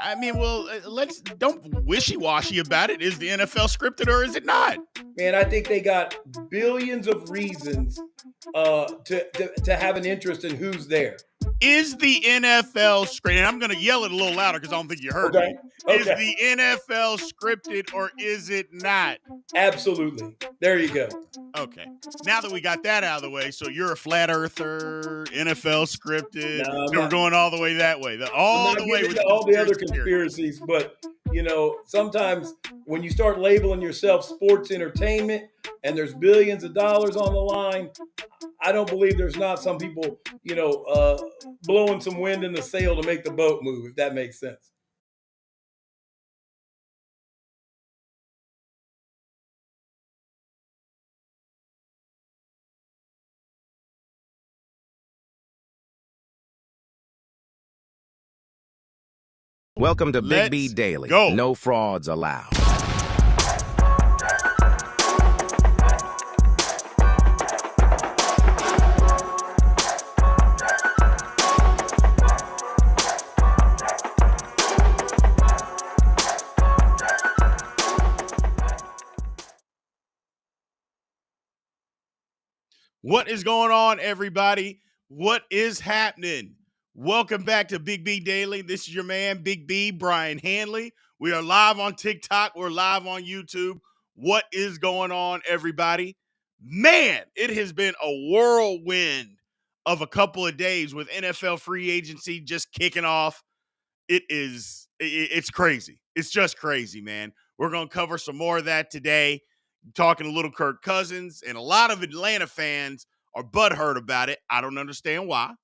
I mean, well, let's don't wishy-washy about it. Is the NFL scripted or is it not? Man, I think they got billions of reasons to have an interest in who's there. Is the NFL scripted? And I'm going to yell it a little louder because I don't think you heard me. Is the NFL scripted or is it not? Absolutely. There you go. Okay. Now that we got that out of the way, so you're a flat earther, NFL scripted. No, We're going all the way that way. I'm not getting into all the other conspiracies, but sometimes when you start labeling yourself sports entertainment and there's billions of dollars on the line, I don't believe there's not some people, blowing some wind in the sail to make the boat move, if that makes sense. Welcome to Big B Daily. Go. No frauds allowed. What is going on, everybody? What is happening? Welcome back to Big B Daily. This is your man, Big B, Brien Hanley. We are live on TikTok. We're live on YouTube. What is going on, everybody? Man, it has been a whirlwind of a couple of days with NFL free agency just kicking off. It's crazy. It's just crazy, man. We're going to cover some more of that today. Talking a little Kirk Cousins, and a lot of Atlanta fans are butthurt about it. I don't understand why.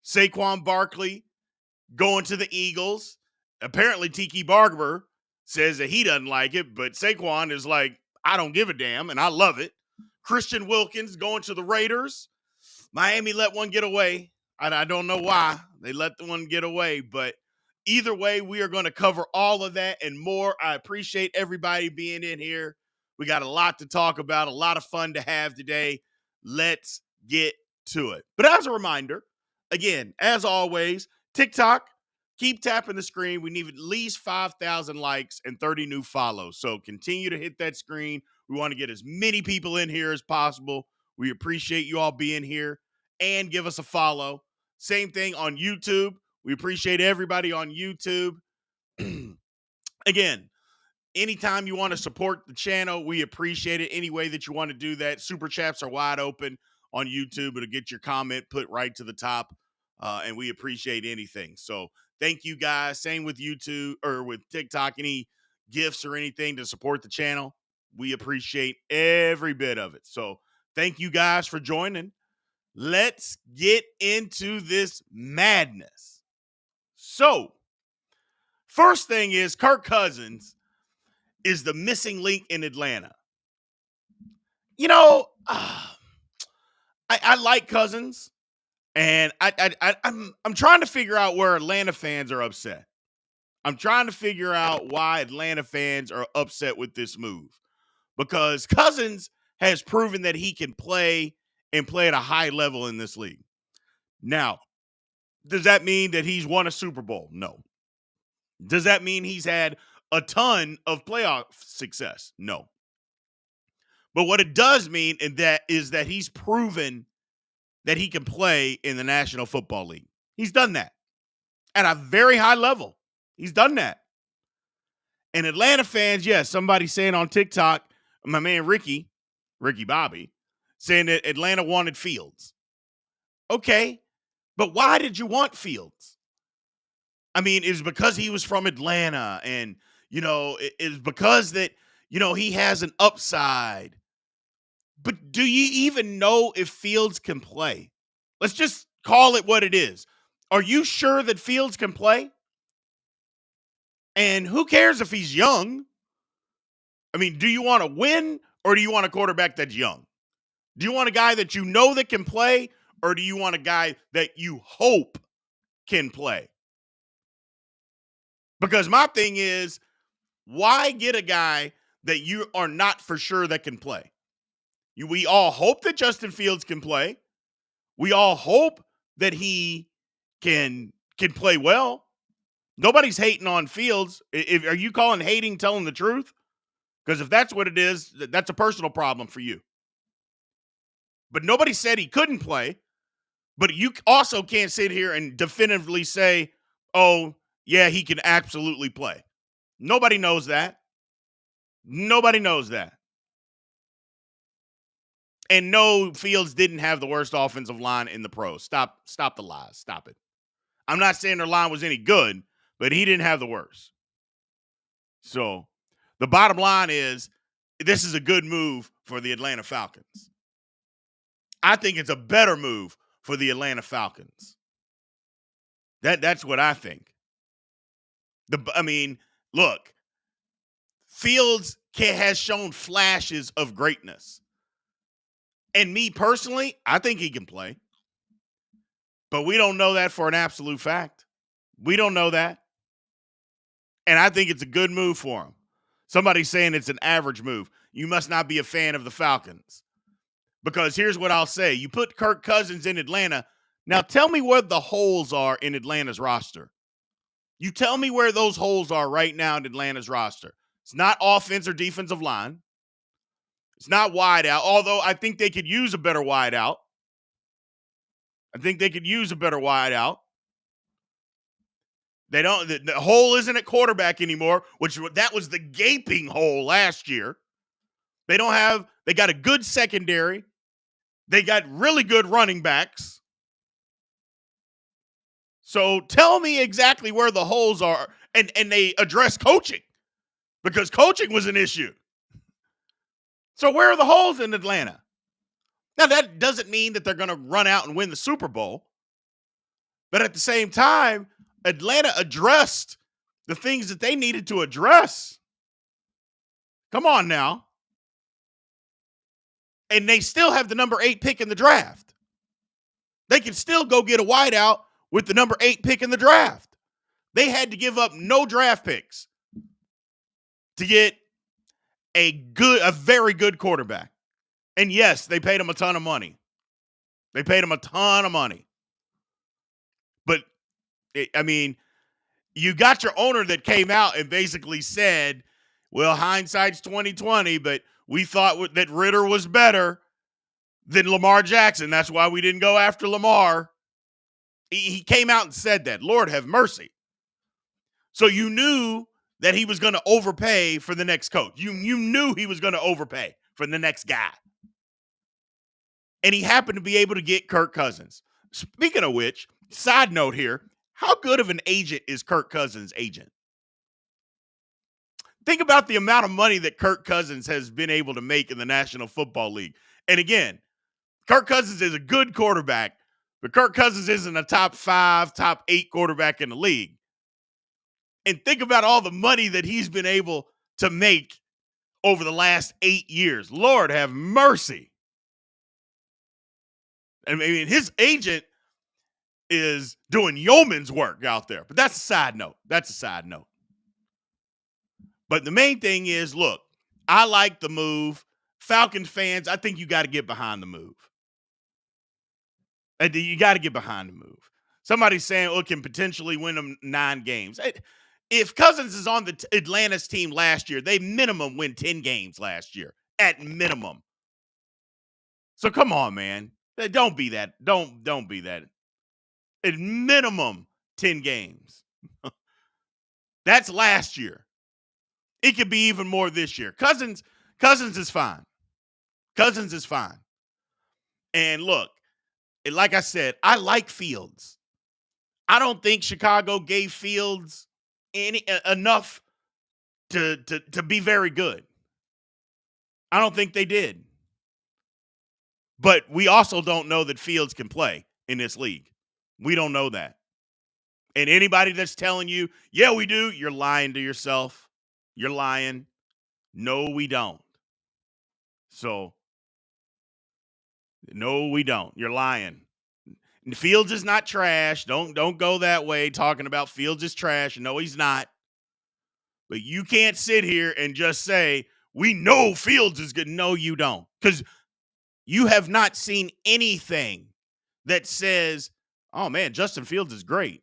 Saquon Barkley going to the Eagles. Apparently, Tiki Barber says that he doesn't like it, but Saquon is like, I don't give a damn, and I love it. Christian Wilkins going to the Raiders. Miami let one get away. I don't know why they let the one get away, but either way, we are going to cover all of that and more. I appreciate everybody being in here. We got a lot to talk about, a lot of fun to have today. Let's get to it. But as a reminder, again, as always, TikTok, keep tapping the screen. We need at least 5,000 likes and 30 new follows. So continue to hit that screen. We want to get as many people in here as possible. We appreciate you all being here, and give us a follow. Same thing on YouTube. We appreciate everybody on YouTube. Again, anytime you want to support the channel, we appreciate it. Any way that you want to do that, super chats are wide open on YouTube. It'll get your comment put right to the top, and we appreciate anything. So thank you guys. Same with YouTube or with TikTok. Any gifts or anything to support the channel, we appreciate every bit of it. So thank you guys for joining. Let's get into this madness. So first thing is Kirk Cousins is the missing link in Atlanta. I like Cousins, and I'm trying to figure out where Atlanta fans are upset. I'm trying to figure out why Atlanta fans are upset with this move, because Cousins has proven that he can play and play at a high level in this league. Now, does that mean that he's won a Super Bowl? No. Does that mean he's had a ton of playoff success? No. But what it does mean is that he's proven that he can play in the National Football League. He's done that at a very high level. He's done that. And Atlanta fans, yes, somebody saying on TikTok, my man Ricky Bobby, saying that Atlanta wanted Fields. Okay, but why did you want Fields? I mean, it's because he was from Atlanta, and it's because that, he has an upside. But do you even know if Fields can play? Let's just call it what it is. Are you sure that Fields can play? And who cares if he's young? I mean, do you want to win, or do you want a quarterback that's young? Do you want a guy that you know that can play, or do you want a guy that you hope can play? Because my thing is, why get a guy that you are not for sure that can play? We all hope that Justin Fields can play. We all hope that he can play well. Nobody's hating on Fields. Are you calling hating telling the truth? Because if that's what it is, that's a personal problem for you. But nobody said he couldn't play. But you also can't sit here and definitively say, oh, yeah, he can absolutely play. Nobody knows that. Nobody knows that. And no, Fields didn't have the worst offensive line in the pros. Stop the lies. Stop it. I'm not saying their line was any good, but he didn't have the worst. So the bottom line is this is a good move for the Atlanta Falcons. I think it's a better move for the Atlanta Falcons. That's what I think. Look, Fields has shown flashes of greatness. And me personally, I think he can play. But we don't know that for an absolute fact. We don't know that. And I think it's a good move for him. Somebody's saying it's an average move. You must not be a fan of the Falcons. Because here's what I'll say. You put Kirk Cousins in Atlanta. Now tell me where the holes are in Atlanta's roster. You tell me where those holes are right now in Atlanta's roster. It's not offense or defensive line. It's not wide out, although I think they could use a better wide out. They don't. The hole isn't at quarterback anymore, which that was the gaping hole last year. They got a good secondary. They got really good running backs. So tell me exactly where the holes are. And they address coaching because coaching was an issue. So where are the holes in Atlanta? Now, that doesn't mean that they're going to run out and win the Super Bowl. But at the same time, Atlanta addressed the things that they needed to address. Come on now. And they still have the number 8 pick in the draft. They can still go get a wideout with the number 8 pick in the draft. They had to give up no draft picks to get a very good quarterback. And yes, they paid him a ton of money. But, you got your owner that came out and basically said, well, hindsight's 2020, but we thought that Ritter was better than Lamar Jackson. That's why we didn't go after Lamar. He came out and said that. Lord have mercy. So you knew that he was going to overpay for the next coach. You knew he was going to overpay for the next guy. And he happened to be able to get Kirk Cousins. Speaking of which, side note here, how good of an agent is Kirk Cousins' agent? Think about the amount of money that Kirk Cousins has been able to make in the National Football League. And again, Kirk Cousins is a good quarterback, but Kirk Cousins isn't a top 5, top 8 quarterback in the league. And think about all the money that he's been able to make over the last 8 years. Lord have mercy. I mean, his agent is doing yeoman's work out there. But that's a side note. But the main thing is, look, I like the move. Falcons fans, I think you got to get behind the move. Somebody's saying, oh, it can potentially win them 9 games. If Cousins is on the Atlanta's team last year, they minimum win 10 games last year. At minimum. So come on, man. Don't be that. Don't be that. At minimum 10 games. That's last year. It could be even more this year. Cousins is fine. And look, like I said, I like Fields. I don't think Chicago gave Fields enough to be very good. I don't think they did. But we also don't know that Fields can play in this league. We don't know that. And anybody that's telling you, yeah, we do, you're lying to yourself. You're lying. No, we don't. So, no, we don't. You're lying. Fields is not trash. Don't go that way talking about Fields is trash. No, he's not. But you can't sit here and just say, we know Fields is good. No, you don't. Because you have not seen anything that says, oh, man, Justin Fields is great.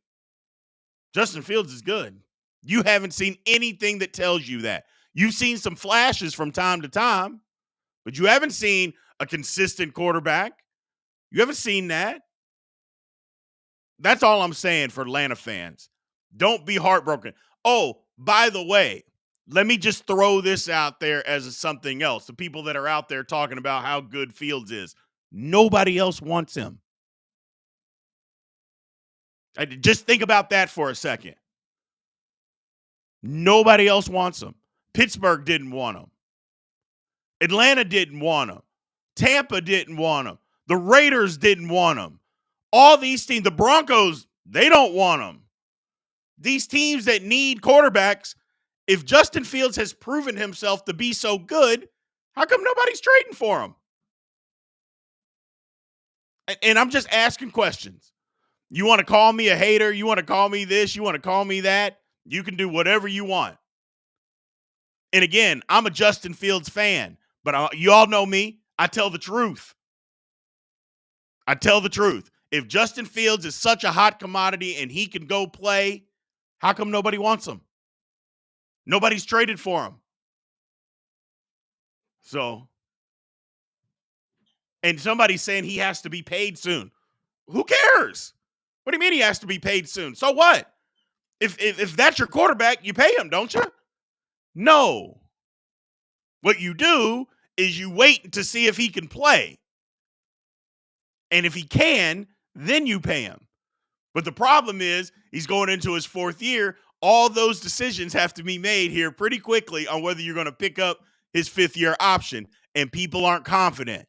Justin Fields is good. You haven't seen anything that tells you that. You've seen some flashes from time to time, but you haven't seen a consistent quarterback. You haven't seen that. That's all I'm saying for Atlanta fans. Don't be heartbroken. Oh, by the way, let me just throw this out there as something else. The people that are out there talking about how good Fields is, nobody else wants him. Just think about that for a second. Nobody else wants him. Pittsburgh didn't want him. Atlanta didn't want him. Tampa didn't want him. The Raiders didn't want him. All these teams, the Broncos, they don't want him. These teams that need quarterbacks, if Justin Fields has proven himself to be so good, how come nobody's trading for him? And I'm just asking questions. You want to call me a hater? You want to call me this? You want to call me that? You can do whatever you want. And again, I'm a Justin Fields fan, but you all know me. I tell the truth. I tell the truth. If Justin Fields is such a hot commodity and he can go play, how come nobody wants him? Nobody's traded for him. So, and somebody's saying he has to be paid soon. Who cares? What do you mean he has to be paid soon? So what? If that's your quarterback, you pay him, don't you? No. What you do is you wait to see if he can play. And if he can, then you pay him. But the problem is he's going into his fourth year. All those decisions have to be made here pretty quickly on whether you're going to pick up his fifth-year option, and people aren't confident.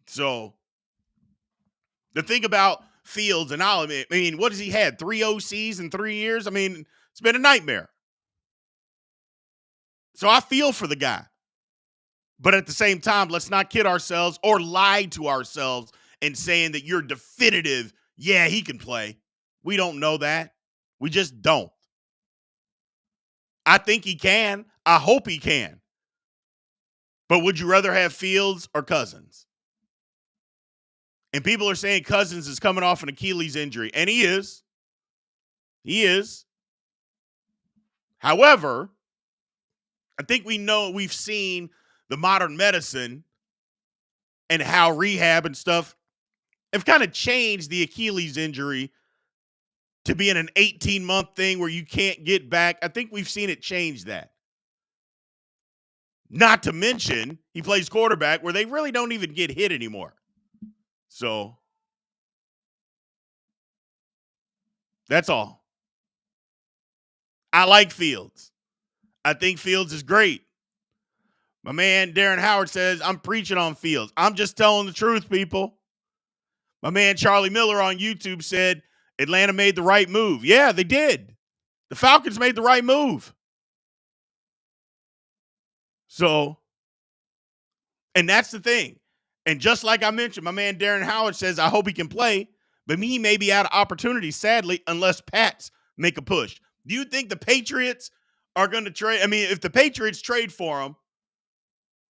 So the thing about Fields, and I'll admit, I mean, what has he had? 3 OCs in 3 years? I mean, it's been a nightmare. So I feel for the guy. But at the same time, let's not kid ourselves or lie to ourselves and saying that you're definitive, yeah, he can play. We don't know that. We just don't. I think he can. I hope he can. But would you rather have Fields or Cousins? And people are saying Cousins is coming off an Achilles injury, and he is. He is. However, I think we've seen the modern medicine and how rehab and stuff have kind of changed the Achilles injury to being an 18-month thing where you can't get back. I think we've seen it change that. Not to mention, he plays quarterback where they really don't even get hit anymore. So, that's all. I like Fields. I think Fields is great. My man Darren Howard says, I'm preaching on Fields. I'm just telling the truth, people. My man Charlie Miller on YouTube said, Atlanta made the right move. Yeah, they did. The Falcons made the right move. So, and that's the thing. And just like I mentioned, my man Darren Howard says, I hope he can play, but he may be out of opportunity, sadly, unless Pats make a push. Do you think the Patriots are going to trade? I mean, if the Patriots trade for him,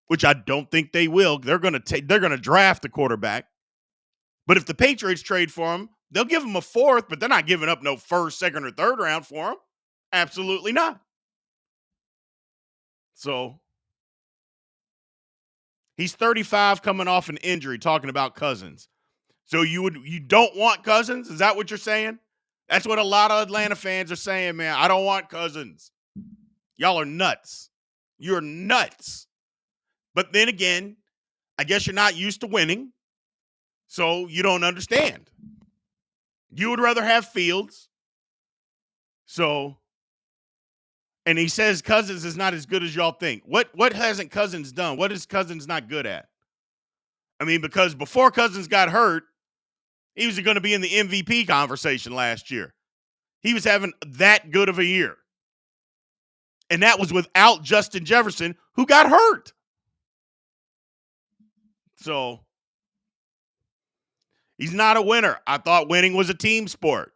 which I don't think they will, they're going to draft the quarterback. But if the Patriots trade for him, they'll give him a fourth, but they're not giving up no first, second, or third round for him. Absolutely not. So, he's 35 coming off an injury, talking about Cousins. So you don't want Cousins? Is that what you're saying? That's what a lot of Atlanta fans are saying, man. I don't want Cousins. Y'all are nuts. You're nuts. But then again, I guess you're not used to winning, so you don't understand. You would rather have Fields. So, and he says Cousins is not as good as y'all think. What hasn't Cousins done? What is Cousins not good at? I mean, because before Cousins got hurt, he was going to be in the MVP conversation last year. He was having that good of a year. And that was without Justin Jefferson, who got hurt. So, he's not a winner. I thought winning was a team sport.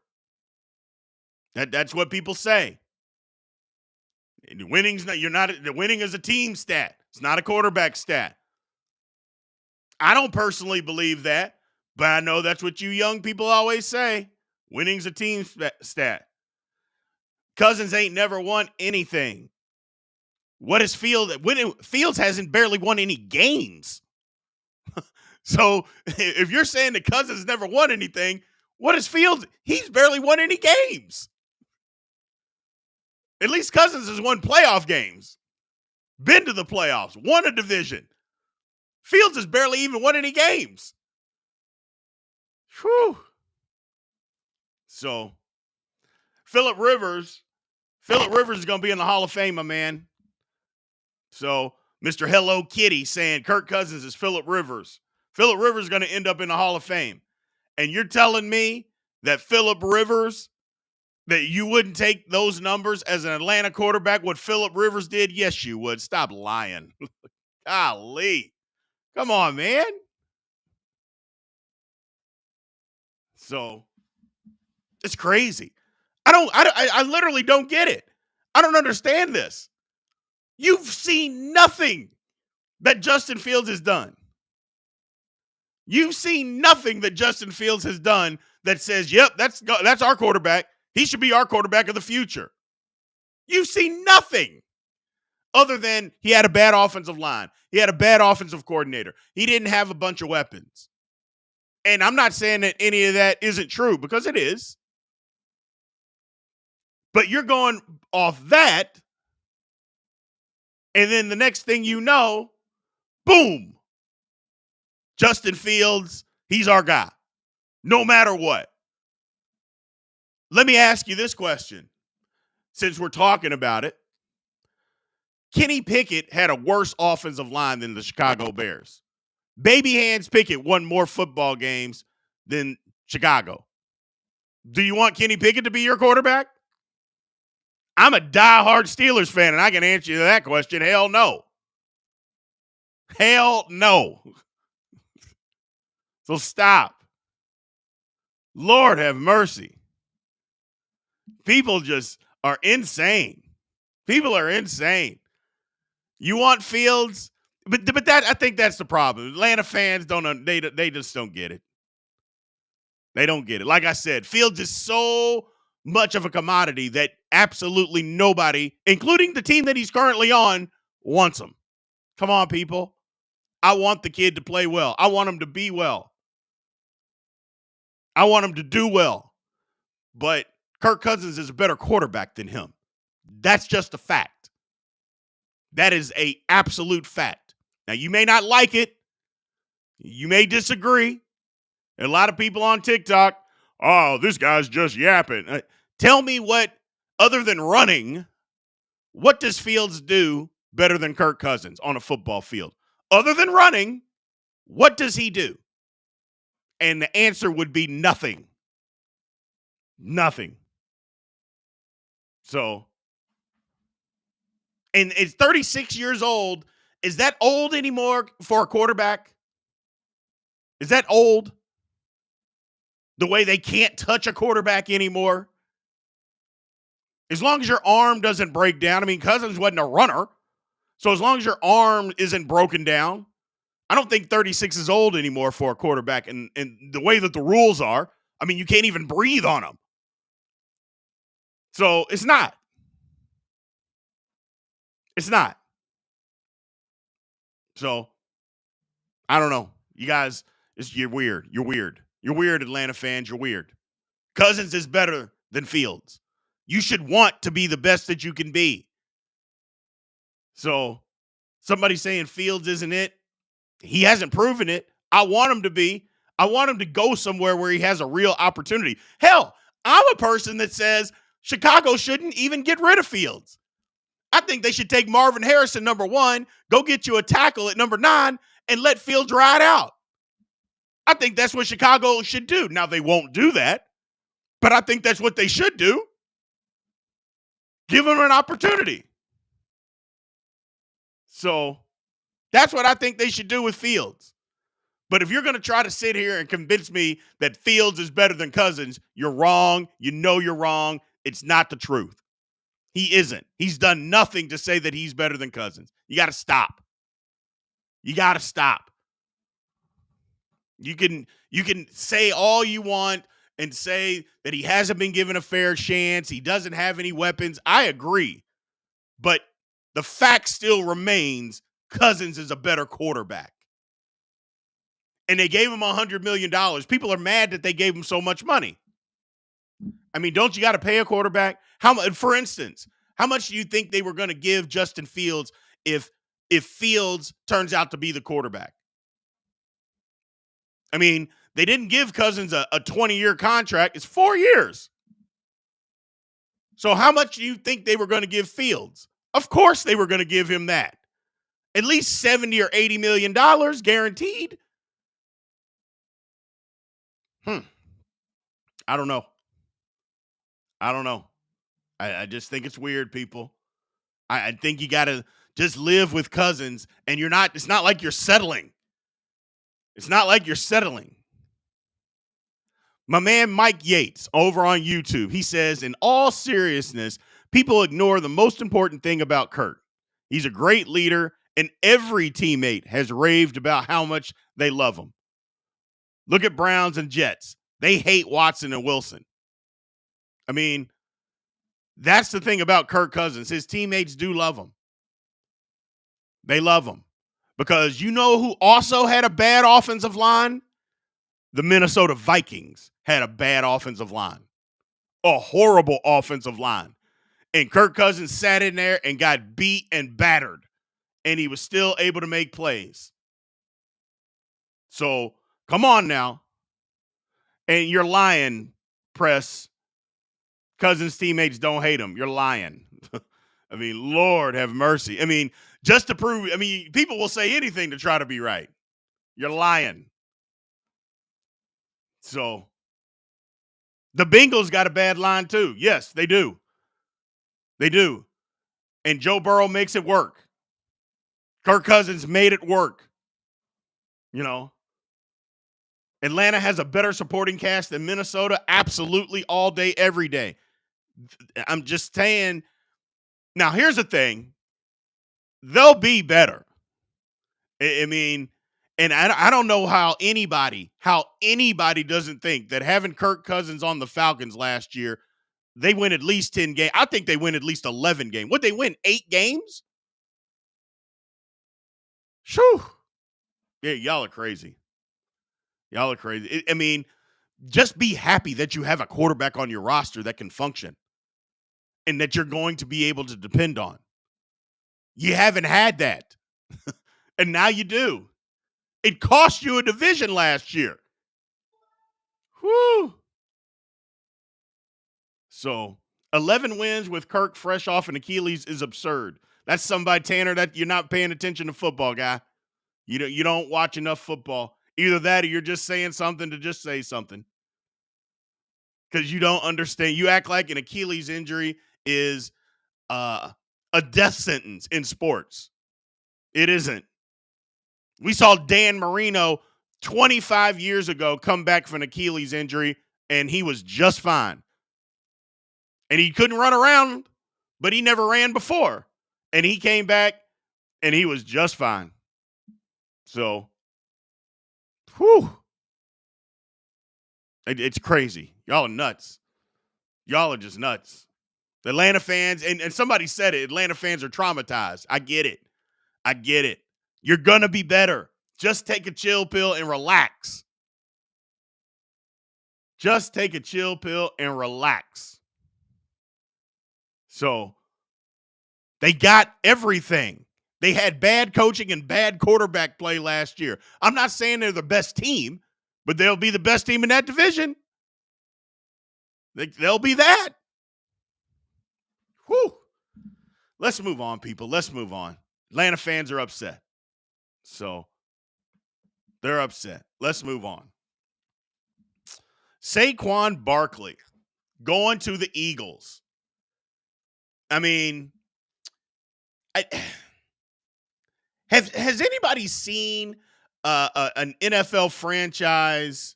That's what people say. Winning is a team stat. It's not a quarterback stat. I don't personally believe that, but I know that's what you young people always say. Winning's a team stat. Cousins ain't never won anything. What is Fields? Fields hasn't barely won any games. So if you're saying that Cousins never won anything, what is Fields? He's barely won any games. At least Cousins has won playoff games, been to the playoffs, won a division. Fields has barely even won any games. Whew. So Phillip Rivers is going to be in the Hall of Fame, my man. So Mr. Hello Kitty saying Kirk Cousins is Phillip Rivers. Phillip Rivers is going to end up in the Hall of Fame. And you're telling me that Phillip Rivers, that you wouldn't take those numbers as an Atlanta quarterback, what Phillip Rivers did? Yes, you would. Stop lying. Golly. Come on, man. So it's crazy. I literally don't get it. I don't understand this. You've seen nothing that Justin Fields has done. You've seen nothing that Justin Fields has done that says, yep, that's our quarterback. He should be our quarterback of the future. You've seen nothing other than he had a bad offensive line. He had a bad offensive coordinator. He didn't have a bunch of weapons. And I'm not saying that any of that isn't true, because it is. But you're going off that, and then the next thing you know, boom, Justin Fields, he's our guy, no matter what. Let me ask you this question, since we're talking about it. Kenny Pickett had a worse offensive line than the Chicago Bears. Baby Hands Pickett won more football games than Chicago. Do you want Kenny Pickett to be your quarterback? I'm a diehard Steelers fan, and I can answer you that question. Hell no. Hell no. So stop. Lord have mercy. People just are insane. People are insane. You want Fields, but that, I think that's the problem. Atlanta fans they just don't get it. They don't get it. Like I said, Fields is so much of a commodity that absolutely nobody, including the team that he's currently on, wants him. Come on, people. I want the kid to play well. I want him to be well. I want him to do well. But Kirk Cousins is a better quarterback than him. That's just a fact. That is an absolute fact. Now, you may not like it. You may disagree. A lot of people on TikTok, oh, this guy's just yapping. Tell me what, other than running, what does Fields do better than Kirk Cousins on a football field? Other than running, what does he do? And the answer would be nothing. Nothing. So, and it's 36 years old. Is that old anymore for a quarterback? Is that old? The way they can't touch a quarterback anymore? As long as your arm doesn't break down. I mean, Cousins wasn't a runner. So as long as your arm isn't broken down, I don't think 36 is old anymore for a quarterback. And the way that the rules are, I mean, you can't even breathe on them. So it's not. It's not. So I don't know. You guys, you're weird. You're weird. You're weird, Atlanta fans. You're weird. Cousins is better than Fields. You should want to be the best that you can be. So somebody saying Fields isn't it, he hasn't proven it. I want him to be. I want him to go somewhere where he has a real opportunity. Hell, I'm a person that says Chicago shouldn't even get rid of Fields. I think they should take Marvin Harrison, number 1, go get you a tackle at number 9, and let Fields ride out. I think that's what Chicago should do. Now, they won't do that, but I think that's what they should do. Give him an opportunity. So that's what I think they should do with Fields. But if you're going to try to sit here and convince me that Fields is better than Cousins, you're wrong. You know you're wrong. It's not the truth. He isn't. He's done nothing to say that he's better than Cousins. You got to stop. You got to stop. You can say all you want and say that he hasn't been given a fair chance, he doesn't have any weapons. I agree. But the fact still remains Cousins is a better quarterback. And they gave him $100 million. People are mad that they gave him so much money. I mean, don't you got to pay a quarterback? For instance, how much do you think they were going to give Justin Fields if Fields turns out to be the quarterback? I mean, they didn't give Cousins a 20-year contract. It's 4 years. So how much do you think they were going to give Fields? Of course they were going to give him that. At least $70 or $80 million guaranteed. I don't know. I just think it's weird, people. I think you got to just live with Cousins, and it's not like you're settling. It's not like you're settling. My man Mike Yates over on YouTube, he says, in all seriousness, people ignore the most important thing about Kirk. He's a great leader, and every teammate has raved about how much they love him. Look at Browns and Jets. They hate Watson and Wilson. I mean, that's the thing about Kirk Cousins. His teammates do love him. They love him. Because you know who also had a bad offensive line? The Minnesota Vikings had a bad offensive line. A horrible offensive line. And Kirk Cousins sat in there and got beat and battered. And he was still able to make plays. So, come on now. And you're lying, press. Cousins' teammates don't hate him. You're lying. I mean, Lord have mercy. I mean, just to prove, people will say anything to try to be right. You're lying. So, the Bengals got a bad line too. Yes, they do. They do. And Joe Burrow makes it work. Kirk Cousins made it work. You know. Atlanta has a better supporting cast than Minnesota. Absolutely, all day, every day. I'm just saying. Now, here's the thing. They'll be better. I mean, and I don't know how anybody doesn't think that having Kirk Cousins on the Falcons last year, they win at least 10 games. I think they win at least 11 games. Would they win 8 games? Shoo. Yeah, y'all are crazy. Y'all are crazy. I mean, just be happy that you have a quarterback on your roster that can function and that you're going to be able to depend on. You haven't had that. And now you do. It cost you a division last year. Whew. So 11 wins with Kirk fresh off an Achilles is absurd. That's somebody, Tanner, that you're not paying attention to football, guy. You don't watch enough football. Either that or you're just saying something to just say something. Because you don't understand. You act like an Achilles injury is a death sentence in sports. It isn't. We saw Dan Marino 25 years ago come back from an Achilles injury, and he was just fine. And he couldn't run around, but he never ran before. And he came back, and he was just fine. So, whew. It's crazy. Y'all are nuts. Y'all are just nuts. The Atlanta fans, and somebody said it, Atlanta fans are traumatized. I get it. You're going to be better. Just take a chill pill and relax. Just take a chill pill and relax. So, they got everything. They had bad coaching and bad quarterback play last year. I'm not saying they're the best team, but they'll be the best team in that division. They'll be that. Whew. Let's move on, people. Let's move on. Atlanta fans are upset. So, they're upset. Let's move on. Saquon Barkley going to the Eagles. I mean, has anybody seen an NFL franchise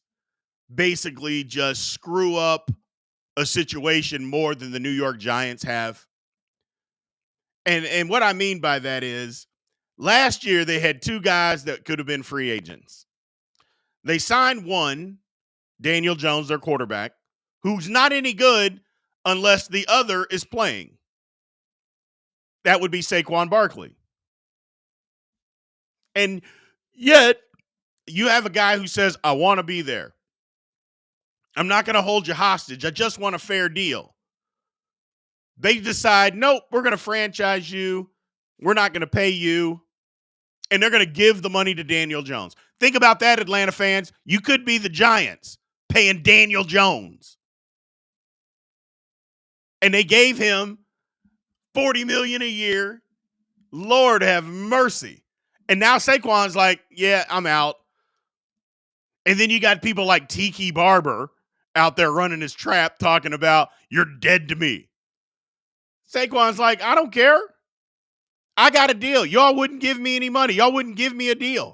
basically just screw up a situation more than the New York Giants have? And what I mean by that is, last year they had 2 guys that could have been free agents. They signed one, Daniel Jones, their quarterback, who's not any good unless the other is playing. That would be Saquon Barkley. And yet, you have a guy who says, I want to be there. I'm not going to hold you hostage. I just want a fair deal. They decide, nope, we're going to franchise you. We're not going to pay you. And they're going to give the money to Daniel Jones. Think about that, Atlanta fans. You could be the Giants paying Daniel Jones. And they gave him $40 million a year. Lord have mercy. And now Saquon's like, yeah, I'm out. And then you got people like Tiki Barber out there running his trap talking about, you're dead to me. Saquon's like, I don't care. I got a deal. Y'all wouldn't give me any money. Y'all wouldn't give me a deal.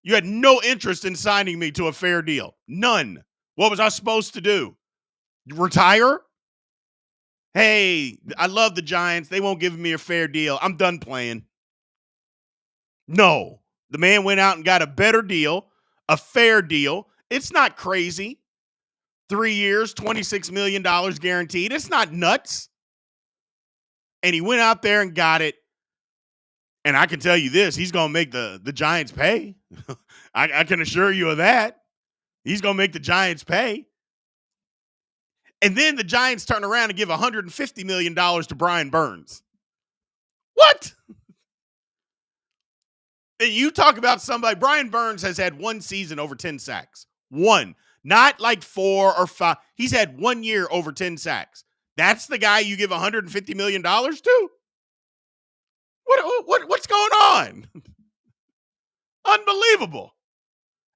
You had no interest in signing me to a fair deal. None. What was I supposed to do? Retire? Hey, I love the Giants. They won't give me a fair deal. I'm done playing. No. The man went out and got a better deal, a fair deal. It's not crazy. 3 years, $26 million guaranteed. It's not nuts. And he went out there and got it. And I can tell you this, he's going to make the Giants pay. I can assure you of that. He's going to make the Giants pay. And then the Giants turn around and give $150 million to Brian Burns. What? And you talk about somebody, Brian Burns has had one season over 10 sacks. One. Not like 4 or 5. He's had 1 year over 10 sacks. That's the guy you give $150 million to? What's going on? Unbelievable.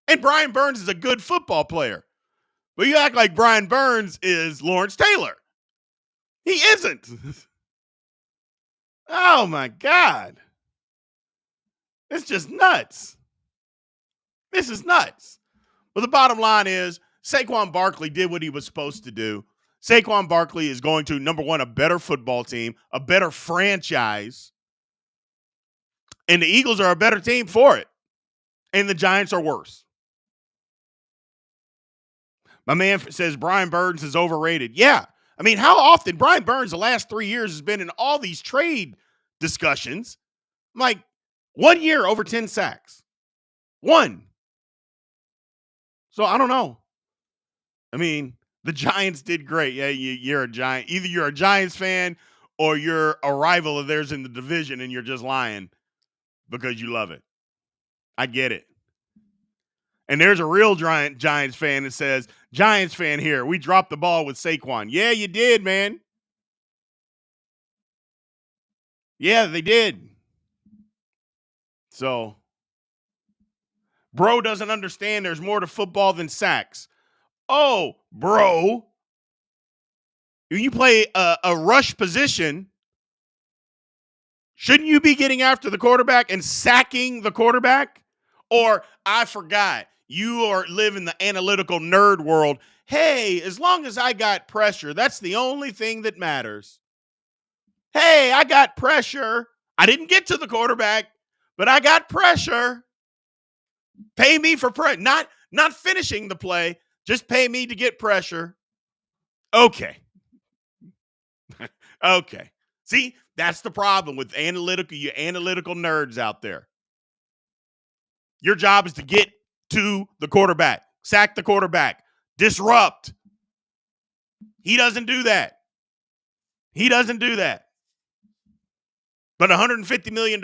And Brian Burns is a good football player. But you act like Brian Burns is Lawrence Taylor. He isn't. Oh, my God. It's just nuts. This is nuts. But the bottom line is Saquon Barkley did what he was supposed to do. Saquon Barkley is going to, number one, a better football team, a better franchise. And the Eagles are a better team for it. And the Giants are worse. My man says Brian Burns is overrated. Yeah. I mean, how often Brian Burns the last 3 years has been in all these trade discussions? Like 1 year over 10 sacks. One. So I don't know. I mean, the Giants did great. Yeah, you're a Giant. Either you're a Giants fan or you're a rival of theirs in the division and you're just lying because you love it. I get it. And there's a real Giants fan that says, Giants fan here, we dropped the ball with Saquon. Yeah, you did, man. Yeah, they did. So, bro doesn't understand there's more to football than sacks. Oh, bro. When you play a rush position, shouldn't you be getting after the quarterback and sacking the quarterback? Or, I forgot, you live in the analytical nerd world. Hey, as long as I got pressure, that's the only thing that matters. Hey, I got pressure. I didn't get to the quarterback, but I got pressure. Pay me for pressure. Not finishing the play. Just pay me to get pressure. Okay. Okay. See, that's the problem with you analytical nerds out there. Your job is to get to the quarterback, sack the quarterback, disrupt. He doesn't do that. He doesn't do that. But $150 million,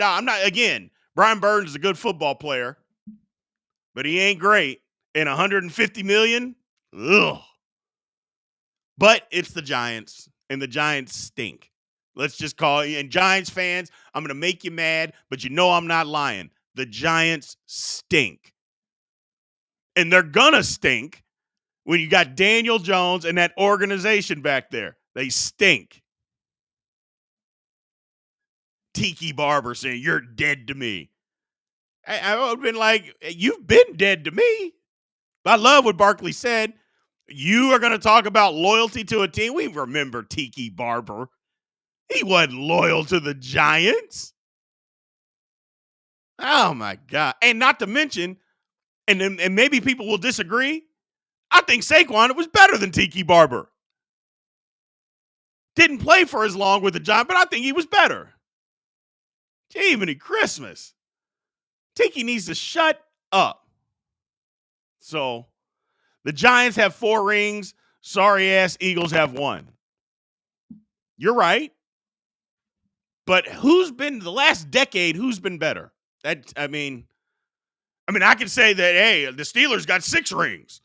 Brian Burns is a good football player, but he ain't great. And $150 million, ugh. But it's the Giants, and the Giants stink. Let's just call it. And Giants fans, I'm going to make you mad, but you know I'm not lying. The Giants stink. And they're going to stink when you got Daniel Jones and that organization back there. They stink. Tiki Barber saying, you're dead to me. I would have been like, you've been dead to me. I love what Barkley said. You are going to talk about loyalty to a team. We remember Tiki Barber. He wasn't loyal to the Giants. Oh, my God. And not to mention, and maybe people will disagree, I think Saquon was better than Tiki Barber. Didn't play for as long with the Giants, but I think he was better. Jiminy Christmas. Tiki needs to shut up. So, the Giants have 4 rings. Sorry-ass Eagles have 1. You're right. But the last decade, who's been better? I mean, I can say that, hey, the Steelers got 6 rings.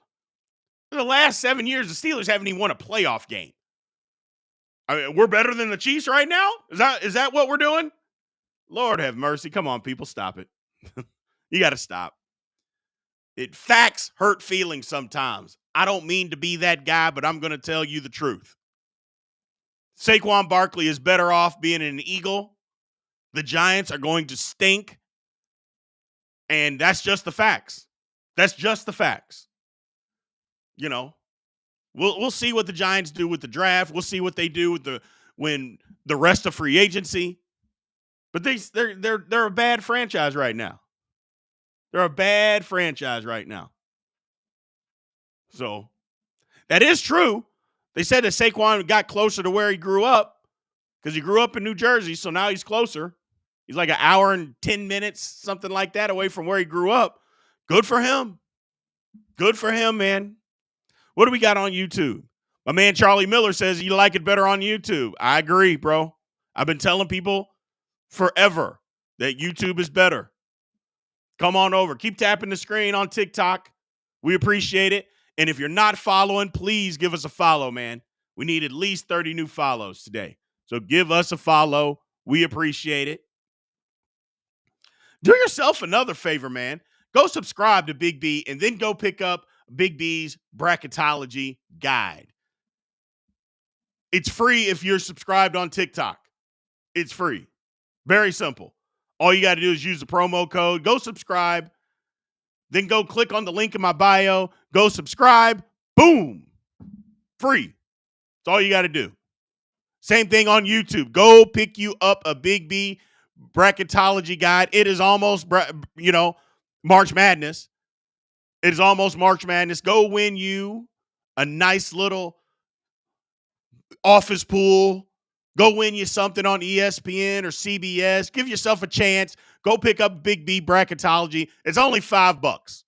For the last 7 years, the Steelers haven't even won a playoff game. I mean, we're better than the Chiefs right now? Is that what we're doing? Lord have mercy. Come on, people, stop it. You got to stop. Facts hurt feelings sometimes. I don't mean to be that guy, but I'm going to tell you the truth. Saquon Barkley is better off being an Eagle. The Giants are going to stink. And that's just the facts. That's just the facts. You know, we'll see what the Giants do with the draft. We'll see what they do with when the rest of free agency. But they're a bad franchise right now. They're a bad franchise right now. So that is true. They said that Saquon got closer to where he grew up because he grew up in New Jersey, so now he's closer. He's like an hour and 10 minutes, something like that, away from where he grew up. Good for him. Good for him, man. What do we got on YouTube? My man Charlie Miller says you like it better on YouTube. I agree, bro. I've been telling people forever that YouTube is better. Come on over. Keep tapping the screen on TikTok. We appreciate it. And if you're not following, please give us a follow, man. We need at least 30 new follows today. So give us a follow. We appreciate it. Do yourself another favor, man. Go subscribe to Big B and then go pick up Big B's Bracketology Guide. It's free if you're subscribed on TikTok. It's free. Very simple. All you got to do is use the promo code. Go subscribe. Then go click on the link in my bio. Go subscribe. Boom. Free. That's all you got to do. Same thing on YouTube. Go pick you up a Big B Bracketology Guide. It is almost, March Madness. It is almost March Madness. Go win you a nice little office pool. Go win you something on ESPN or CBS. Give yourself a chance. Go pick up Big B Bracketology. It's only $5.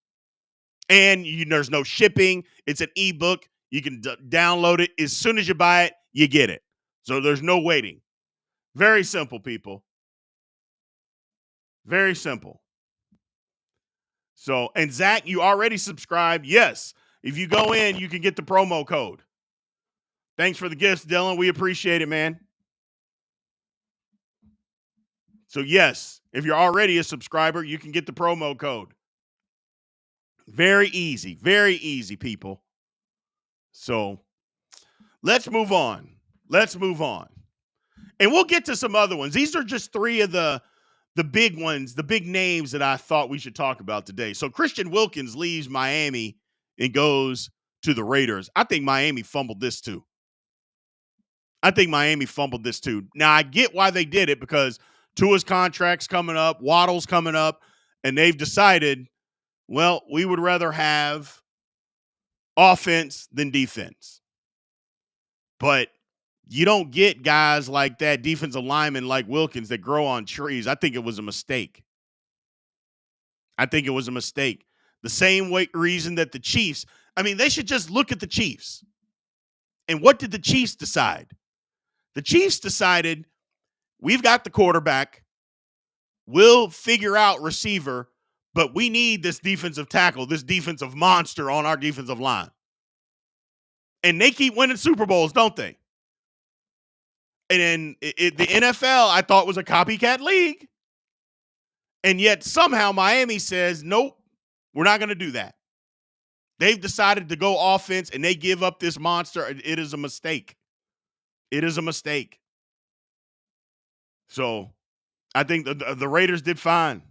And there's no shipping. It's an ebook. You can download it. As soon as you buy it, you get it. So there's no waiting. Very simple, people. Very simple. So, and Zach, you already subscribed. Yes. If you go in, you can get the promo code. Thanks for the gifts, Dylan. We appreciate it, man. So, yes, if you're already a subscriber, you can get the promo code. Very easy, people. So, let's move on. And we'll get to some other ones. These are just 3 of the big ones, the big names that I thought we should talk about today. So, Christian Wilkins leaves Miami and goes to the Raiders. I think Miami fumbled this too. Now, I get why they did it because Tua's contract's coming up, Waddle's coming up, and they've decided, well, we would rather have offense than defense. But you don't get guys like that, defensive linemen like Wilkins, that grow on trees. I think it was a mistake. The same reason that the Chiefs, they should just look at the Chiefs. And what did the Chiefs decide? The Chiefs decided, we've got the quarterback. We'll figure out receiver, but we need this defensive tackle, this defensive monster on our defensive line. And they keep winning Super Bowls, don't they? And then the NFL, I thought, was a copycat league. And yet somehow Miami says, nope, we're not going to do that. They've decided to go offense, and they give up this monster. It is a mistake. So I think the Raiders did fine.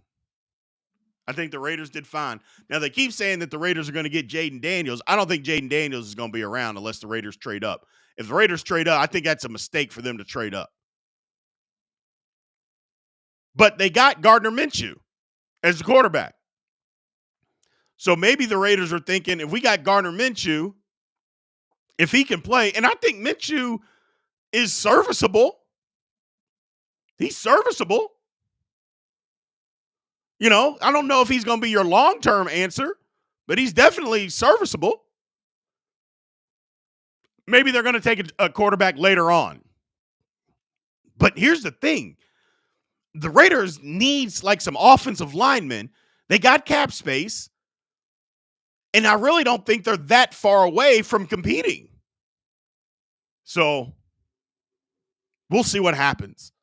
Now, they keep saying that the Raiders are going to get Jaden Daniels. I don't think Jaden Daniels is going to be around unless the Raiders trade up. If the Raiders trade up, I think that's a mistake for them to trade up. But they got Gardner Minshew as the quarterback. So maybe the Raiders are thinking, if we got Gardner Minshew, if he can play, and I think Minshew is serviceable. He's serviceable. You know, I don't know if he's going to be your long-term answer, but he's definitely serviceable. Maybe they're going to take a quarterback later on. But here's the thing. The Raiders needs like some offensive linemen. They got cap space. And I really don't think they're that far away from competing. So we'll see what happens.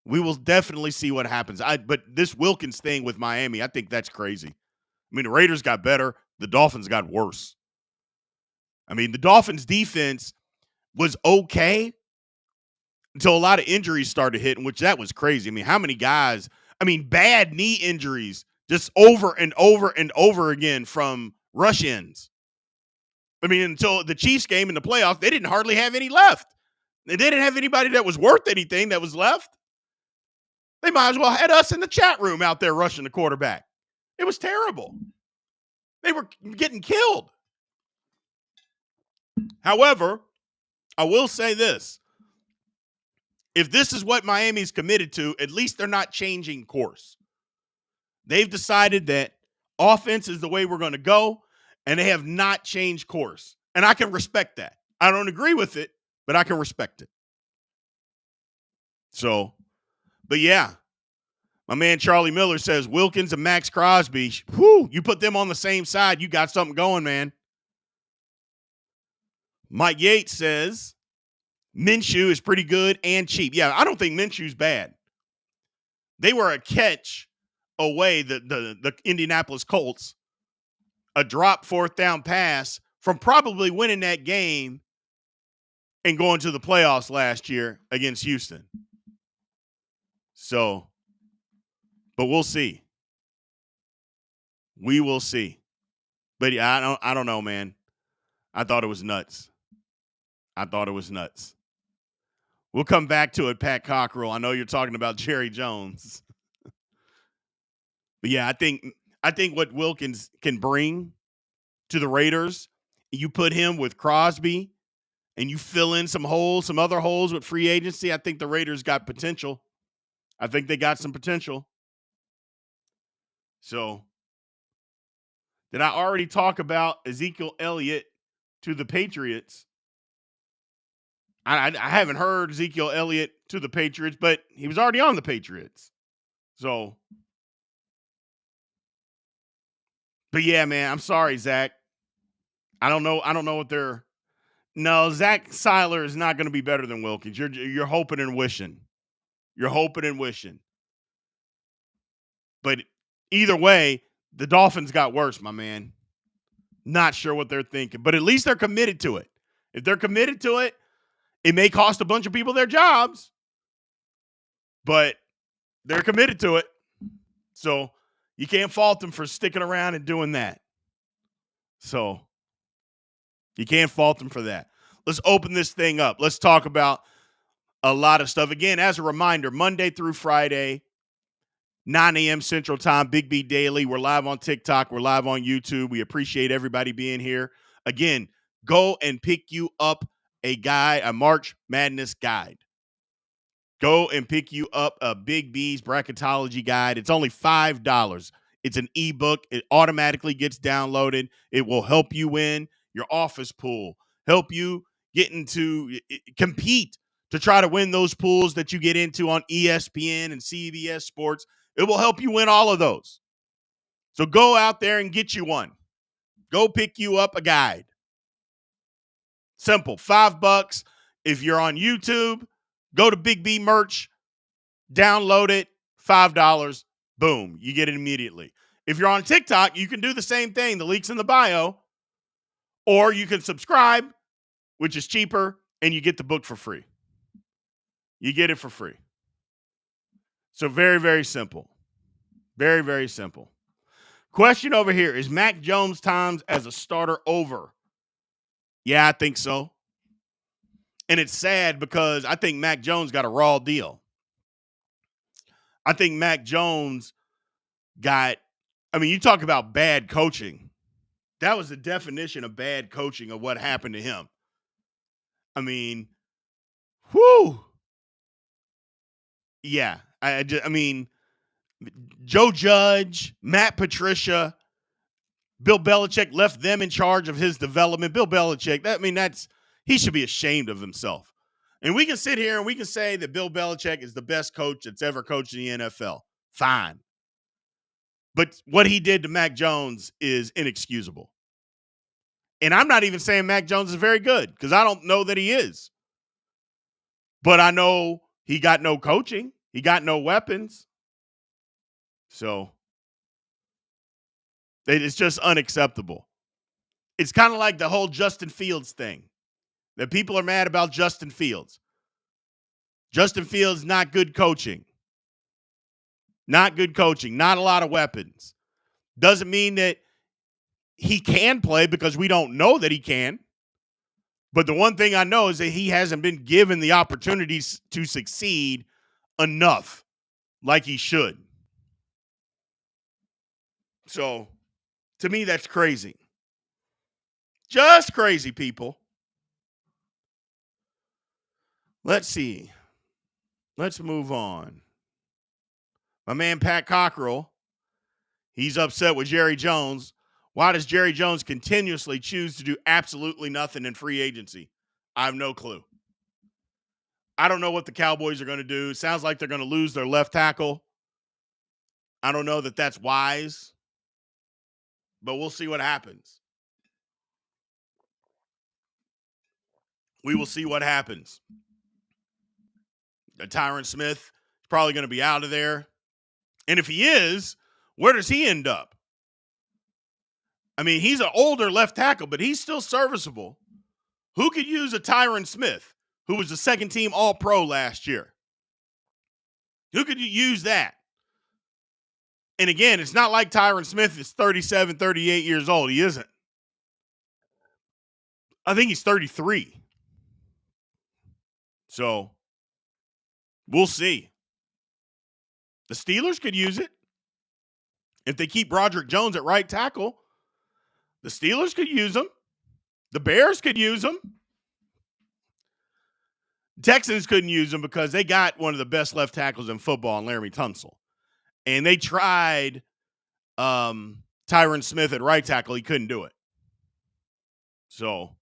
We will definitely see what happens. But this Wilkins thing with Miami, I think that's crazy. I mean, the Raiders got better. The Dolphins got worse. I mean, the Dolphins' defense was okay until a lot of injuries started hitting, which that was crazy. I mean, how many guys, bad knee injuries just over and over and over again from rush ins. I mean, until the Chiefs game in the playoffs, they didn't hardly have any left. They didn't have anybody that was worth anything that was left. They might as well had us in the chat room out there rushing the quarterback. It was terrible. They were getting killed. However, I will say this. If this is what Miami's committed to, at least they're not changing course. They've decided that offense is the way we're going to go, and they have not changed course. And I can respect that. I don't agree with it, but I can respect it. So, but yeah, my man Charlie Miller says Wilkins and Max Crosby, whew, you put them on the same side, you got something going, man. Mike Yates says Minshew is pretty good and cheap. Yeah, I don't think Minshew's bad. They were a catch away, the Indianapolis Colts, a drop fourth down pass from probably winning that game and going to the playoffs last year against Houston. So, but we'll see. We will see. But yeah, I don't know, man. I thought it was nuts. We'll come back to it, Pat Cockrell. I know you're talking about Jerry Jones. But yeah, I think what Wilkins can bring to the Raiders, you put him with Crosby and you fill in some other holes with free agency, I think the Raiders got potential. I think they got some potential. So, did I already talk about Ezekiel Elliott to the Patriots? I haven't heard Ezekiel Elliott to the Patriots, but he was already on the Patriots. So, but yeah, man, I'm sorry, Zach. I don't know what they're. No, Zach Seiler is not going to be better than Wilkins. You're hoping and wishing. You're hoping and wishing. But either way, the Dolphins got worse, my man. Not sure what they're thinking, but at least they're committed to it. If they're committed to it, it may cost a bunch of people their jobs, but they're committed to it. So you can't fault them for sticking around and doing that. So you can't fault them for that. Let's open this thing up. Let's talk about a lot of stuff. Again, as a reminder, Monday through Friday, 9 a.m. Central Time, Big B Daily. We're live on TikTok. We're live on YouTube. We appreciate everybody being here. Again, go and pick you up a March Madness guide. Go and pick you up a Big B's bracketology guide. It's only $5. It's an ebook. It automatically gets downloaded. It will help you win your office pool, help you get into compete to try to win those pools that you get into on ESPN and CBS Sports. It will help you win all of those. So go out there and get you one. Go pick you up a guide. Simple, $5. If you're on YouTube, go to Big B Merch, download it, $5. Boom, you get it immediately. If you're on TikTok, you can do the same thing. The link's in the bio. Or you can subscribe, which is cheaper, and you get the book for free. You get it for free. So very, very simple. Very, very simple. Question over here. Is Mac Jones' times as a starter over? Yeah, I think so. And it's sad because I think Mac Jones got a raw deal. I think Mac Jones I mean, you talk about bad coaching. That was the definition of bad coaching of what happened to him. I mean, whew. Yeah. I mean, Joe Judge, Matt Patricia, Bill Belichick left them in charge of his development. Bill Belichick, he should be ashamed of himself. And we can sit here and we can say that Bill Belichick is the best coach that's ever coached in the NFL. Fine. But what he did to Mac Jones is inexcusable. And I'm not even saying Mac Jones is very good because I don't know that he is. But I know he got no coaching. He got no weapons. So it's just unacceptable. It's kind of like the whole Justin Fields thing. That people are mad about Justin Fields. Justin Fields, not good coaching. Not good coaching. Not a lot of weapons. Doesn't mean that he can play because we don't know that he can. But the one thing I know is that he hasn't been given the opportunities to succeed enough like he should. So, to me, that's crazy. Just crazy, people. Let's see. Let's move on. My man Pat Cockrell, he's upset with Jerry Jones. Why does Jerry Jones continuously choose to do absolutely nothing in free agency? I have no clue. I don't know what the Cowboys are going to do. It sounds like they're going to lose their left tackle. I don't know that that's wise, but we'll see what happens. We will see what happens. Tyron Smith is probably going to be out of there. And if he is, where does he end up? I mean, he's an older left tackle, but he's still serviceable. Who could use a Tyron Smith, who was the second-team All-Pro last year? Who could use that? And again, it's not like Tyron Smith is 37, 38 years old. He isn't. I think he's 33. So, we'll see. The Steelers could use it. If they keep Broderick Jones at right tackle, the Steelers could use him. The Bears could use him. Texans couldn't use him because they got one of the best left tackles in football in Laramie Tunsil. And they tried Tyron Smith at right tackle. He couldn't do it. So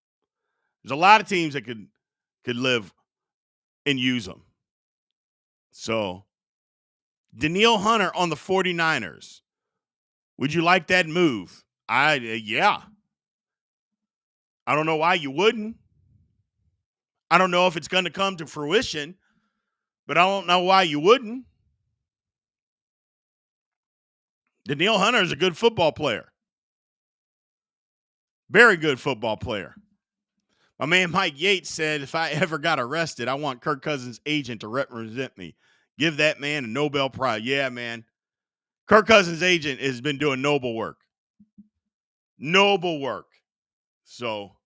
there's a lot of teams that could live and use them. So Danielle Hunter on the 49ers. Would you like that move? Yeah. I don't know why you wouldn't. I don't know if it's going to come to fruition, but I don't know why you wouldn't. Danielle Hunter is a good football player. Very good football player. My man Mike Yates said, if I ever got arrested, I want Kirk Cousins' agent to represent me. Give that man a Nobel Prize. Yeah, man. Kirk Cousins' agent has been doing noble work. Noble work. So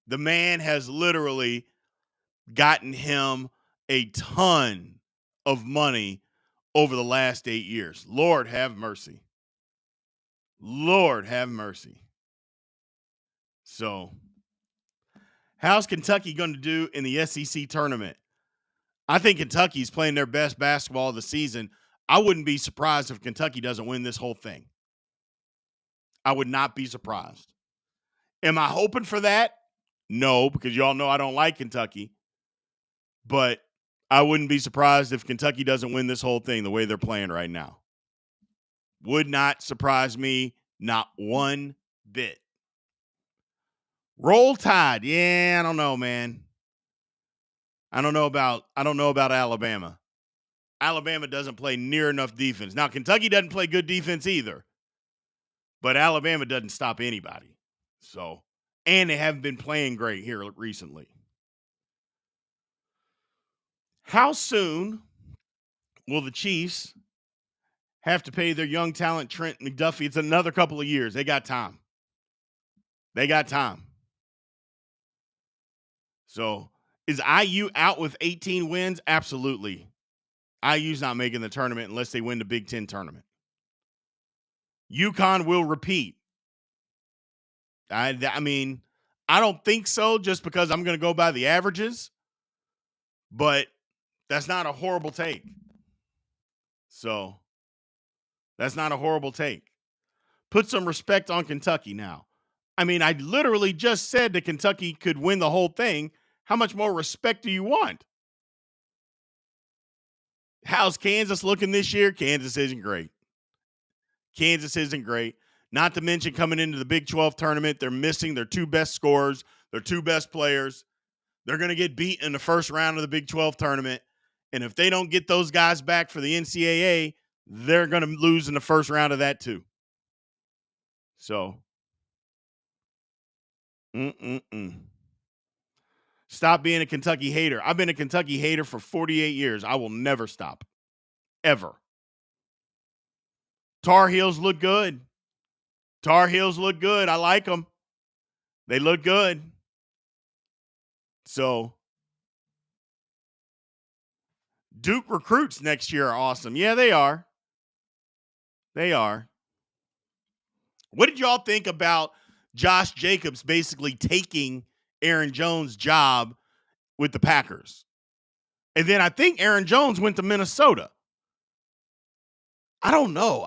the man has literally gotten him a ton of money over the last 8 years. Lord have mercy. Lord have mercy. So, how's Kentucky going to do in the SEC tournament? I think Kentucky's playing their best basketball of the season. I wouldn't be surprised if Kentucky doesn't win this whole thing. I would not be surprised. Am I hoping for that? No, because y'all know I don't like Kentucky. But I wouldn't be surprised if Kentucky doesn't win this whole thing the way they're playing right now. Would not surprise me, not one bit. Roll Tide. Yeah, I don't know, man. I don't know about Alabama. Alabama doesn't play near enough defense. Now, Kentucky doesn't play good defense either. But Alabama doesn't stop anybody. So, and they haven't been playing great here recently. How soon will the Chiefs have to pay their young talent Trent McDuffie? It's another couple of years. They got time. They got time. So, is IU out with 18 wins? Absolutely. IU's not making the tournament unless they win the Big Ten tournament. UConn will repeat. I mean, I don't think so just because I'm going to go by the averages, but that's not a horrible take. So that's not a horrible take. Put some respect on Kentucky now. I mean, I literally just said that Kentucky could win the whole thing. How much more respect do you want? How's Kansas looking this year? Kansas isn't great. Kansas isn't great. Not to mention coming into the Big 12 tournament, they're missing their two best scorers, their two best players. They're going to get beat in the first round of the Big 12 tournament. And if they don't get those guys back for the NCAA, they're going to lose in the first round of that too. So, stop being a Kentucky hater. I've been a Kentucky hater for 48 years. I will never stop. Ever. Tar Heels look good. Tar Heels look good. I like them. They look good. So, Duke recruits next year are awesome. Yeah, they are. They are. What did y'all think about Josh Jacobs basically taking Aaron Jones' job with the Packers? And then I think Aaron Jones went to Minnesota. I don't know.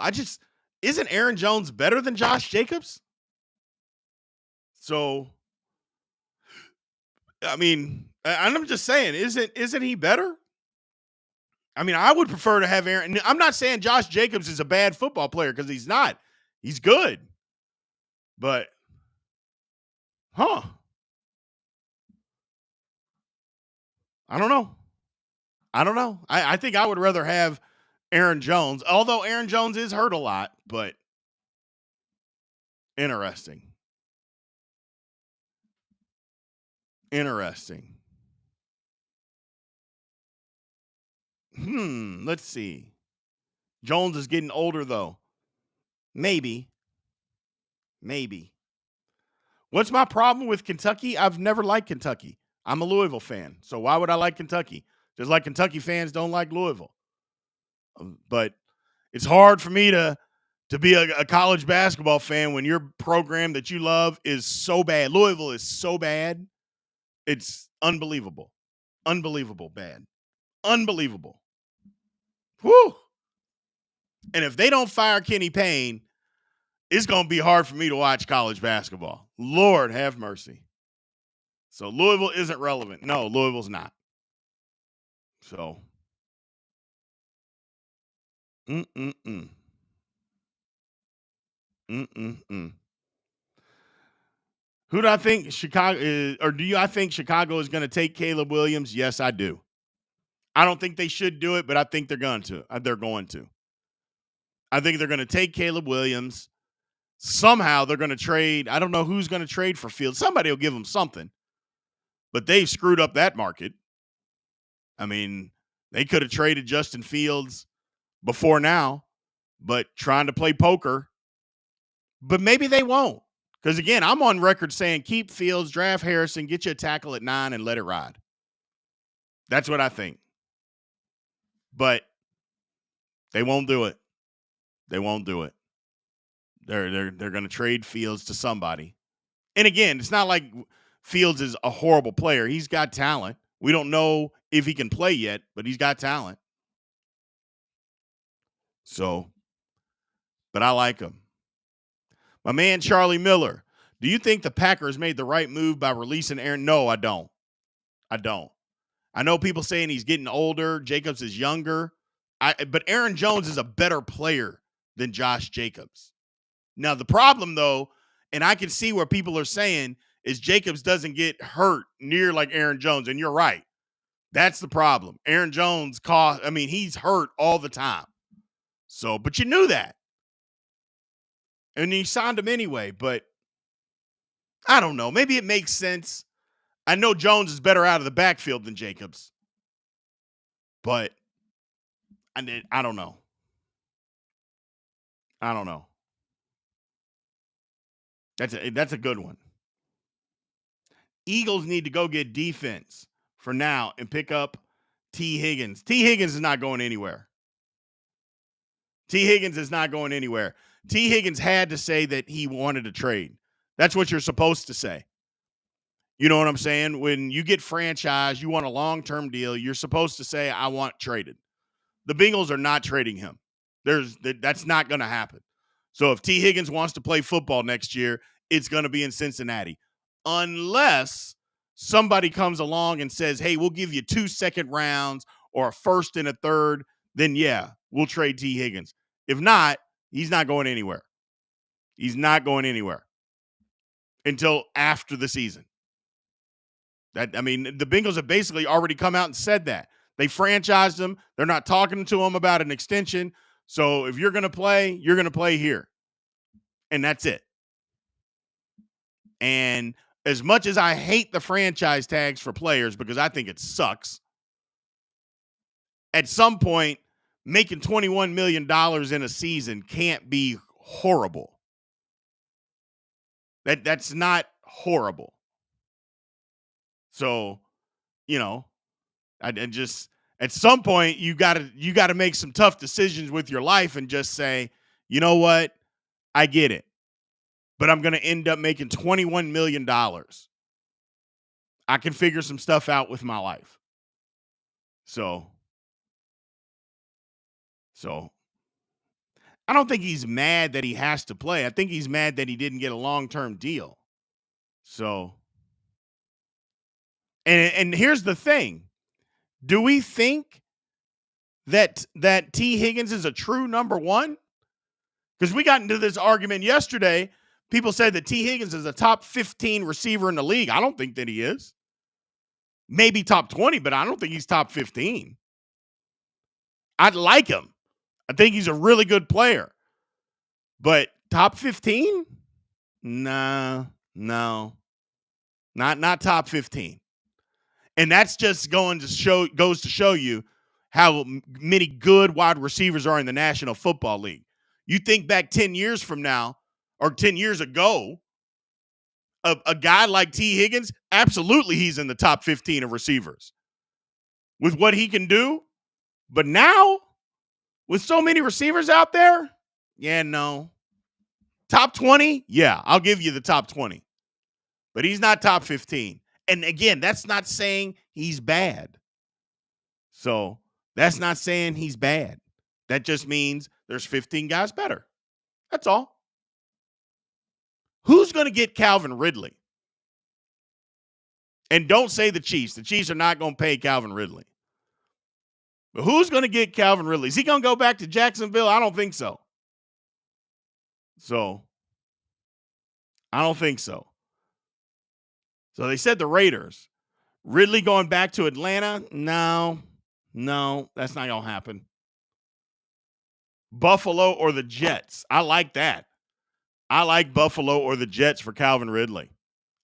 Isn't Aaron Jones better than Josh Jacobs? So, I mean, I'm just saying, isn't he better? I mean, I would prefer to have Aaron. I'm not saying Josh Jacobs is a bad football player because he's not. He's good. But, I don't know. I think I would rather have Aaron Jones, although Aaron Jones is hurt a lot, but interesting. Let's see. Jones is getting older, though. Maybe. What's my problem with Kentucky? I've never liked Kentucky. I'm a Louisville fan, so why would I like Kentucky? Just like Kentucky fans don't like Louisville. But it's hard for me to be a college basketball fan when your program that you love is so bad. Louisville is so bad. It's unbelievable. Unbelievable bad. Unbelievable. Whew. And if they don't fire Kenny Payne, it's going to be hard for me to watch college basketball. Lord have mercy. So Louisville isn't relevant. No, Louisville's not. So. Who do I think Chicago is, or I think Chicago is going to take Caleb Williams? Yes, I do. I don't think they should do it, but I think they're going to. I think they're going to take Caleb Williams. Somehow they're going to trade. I don't know who's going to trade for Fields. Somebody will give them something. But they've screwed up that market. I mean, they could have traded Justin Fields before now, but trying to play poker. But maybe they won't. Because, again, I'm on record saying keep Fields, draft Harrison, get you a tackle at 9, and let it ride. That's what I think. But they won't do it. They're going to trade Fields to somebody. And, again, it's not like Fields is a horrible player. He's got talent. We don't know if he can play yet, but he's got talent. So, but I like him. My man, Charlie Miller. Do you think the Packers made the right move by releasing Aaron? No, I don't. I know people saying he's getting older. Jacobs is younger. But Aaron Jones is a better player than Josh Jacobs. Now, the problem, though, and I can see where people are saying, is Jacobs doesn't get hurt near like Aaron Jones. And you're right. That's the problem. Aaron Jones he's hurt all the time. So, but you knew that. And he signed him anyway, but I don't know. Maybe it makes sense. I know Jones is better out of the backfield than Jacobs, but I don't know. That's a good one. Eagles need to go get defense for now and pick up T. Higgins. T. Higgins is not going anywhere. T. Higgins had to say that he wanted to trade. That's what you're supposed to say. You know what I'm saying? When you get franchised, you want a long-term deal, you're supposed to say, I want traded. The Bengals are not trading him. That's not going to happen. So if T. Higgins wants to play football next year, it's going to be in Cincinnati. Unless somebody comes along and says, hey, we'll give you 2 second rounds or a first and a third, then yeah, we'll trade T. Higgins. If not, he's not going anywhere. He's not going anywhere until after the season. The Bengals have basically already come out and said that. They franchised him. They're not talking to him about an extension. So if you're going to play, you're going to play here. And that's it. And as much as I hate the franchise tags for players because I think it sucks, at some point, making $21 million in a season can't be horrible. That's not horrible. So, I just at some point you gotta make some tough decisions with your life and just say, you know what, I get it, but I'm gonna end up making $21 million. I can figure some stuff out with my life. So I don't think he's mad that he has to play. I think he's mad that he didn't get a long-term deal. So, and here's the thing. Do we think that T. Higgins is a true number one? Because we got into this argument yesterday. People said that T. Higgins is a top 15 receiver in the league. I don't think that he is. Maybe top 20, but I don't think he's top 15. I'd like him. I think he's a really good player. But top 15? No. Not top 15. And that's just goes to show you how many good wide receivers are in the National Football League. You think back 10 years from now, or 10 years ago, a guy like T. Higgins, absolutely he's in the top 15 of receivers with what he can do. But now, with so many receivers out there, yeah, no. Top 20? Yeah, I'll give you the top 20. But he's not top 15. And again, that's not saying he's bad. So that's not saying he's bad. That just means there's 15 guys better. That's all. Who's going to get Calvin Ridley? And don't say the Chiefs. The Chiefs are not going to pay Calvin Ridley. But who's going to get Calvin Ridley? Is he going to go back to Jacksonville? I don't think so. I don't think so. So they said the Raiders. Ridley going back to Atlanta? No, that's not going to happen. Buffalo or the Jets? I like that. I like Buffalo or the Jets for Calvin Ridley.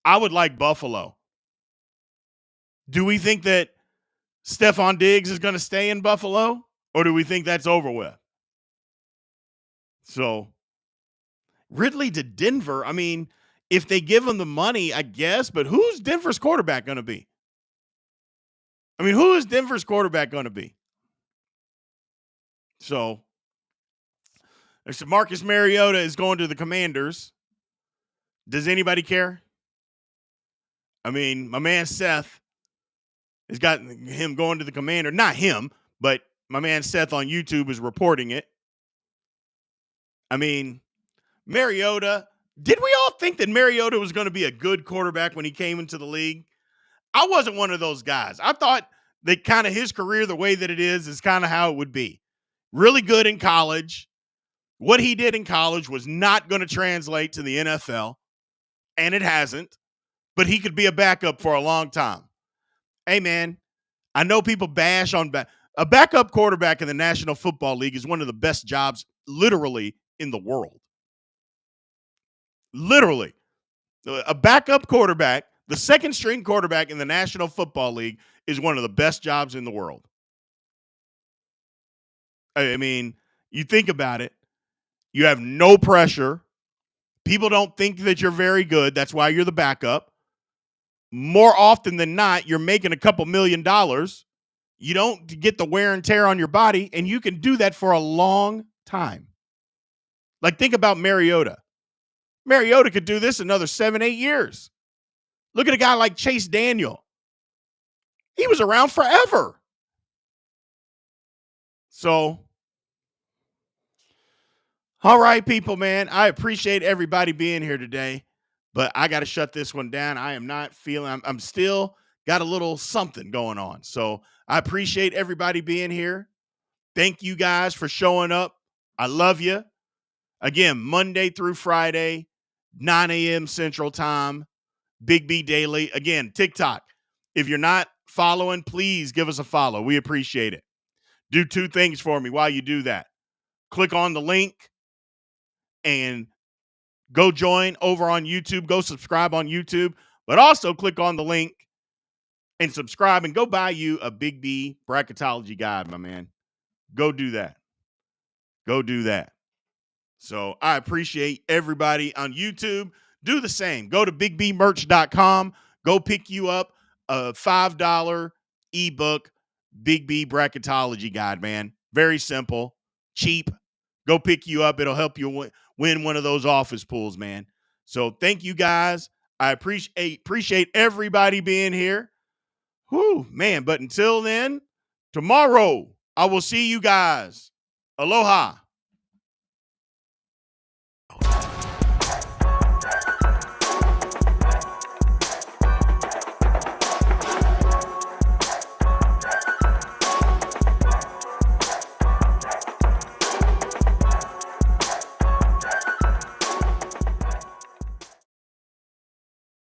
I would like Buffalo. Do we think that Stephon Diggs is going to stay in Buffalo? Or do we think that's over with? So, Ridley to Denver, I mean, if they give him the money, I guess, but who's Denver's quarterback going to be? I mean, who is Denver's quarterback going to be? So, Marcus Mariota is going to the Commanders. Does anybody care? I mean, my man Seth has got him going to the Commander. Not him, but my man Seth on YouTube is reporting it. I mean, Mariota, did we all think that Mariota was going to be a good quarterback when he came into the league? I wasn't one of those guys. I thought that kind of his career, the way that it is kind of how it would be. Really good in college. What he did in college was not going to translate to the NFL, and it hasn't, but he could be a backup for a long time. Hey, man, I know people bash on a backup quarterback in the National Football League is one of the best jobs literally in the world. Literally. A backup quarterback, the second string quarterback in the National Football League is one of the best jobs in the world. I mean, you think about it. You have no pressure. People don't think that you're very good. That's why you're the backup. More often than not, you're making a couple $1 million. You don't get the wear and tear on your body, and you can do that for a long time. Like, think about Mariota. Mariota could do this another 7, 8 years. Look at a guy like Chase Daniel. He was around forever. So, all right, people, man. I appreciate everybody being here today, but I got to shut this one down. I am not feeling, I'm still got a little something going on. So I appreciate everybody being here. Thank you guys for showing up. I love you. Again, Monday through Friday, 9 a.m. Central Time, Big B Daily. Again, TikTok. If you're not following, please give us a follow. We appreciate it. Do 2 things for me while you do that. Click on the link and go join over on YouTube. Go subscribe on YouTube, but also click on the link and subscribe and go buy you a Big B bracketology guide, my man. Go do that. Go do that. So I appreciate everybody on YouTube. Do the same. Go to bigbmerch.com. Go pick you up a $5 ebook Big B bracketology guide, man. Very simple, cheap. Go pick you up. It'll help you win one of those office pools, man. So thank you guys. I appreciate everybody being here. Whew, man. But until then, tomorrow I will see you guys. Aloha.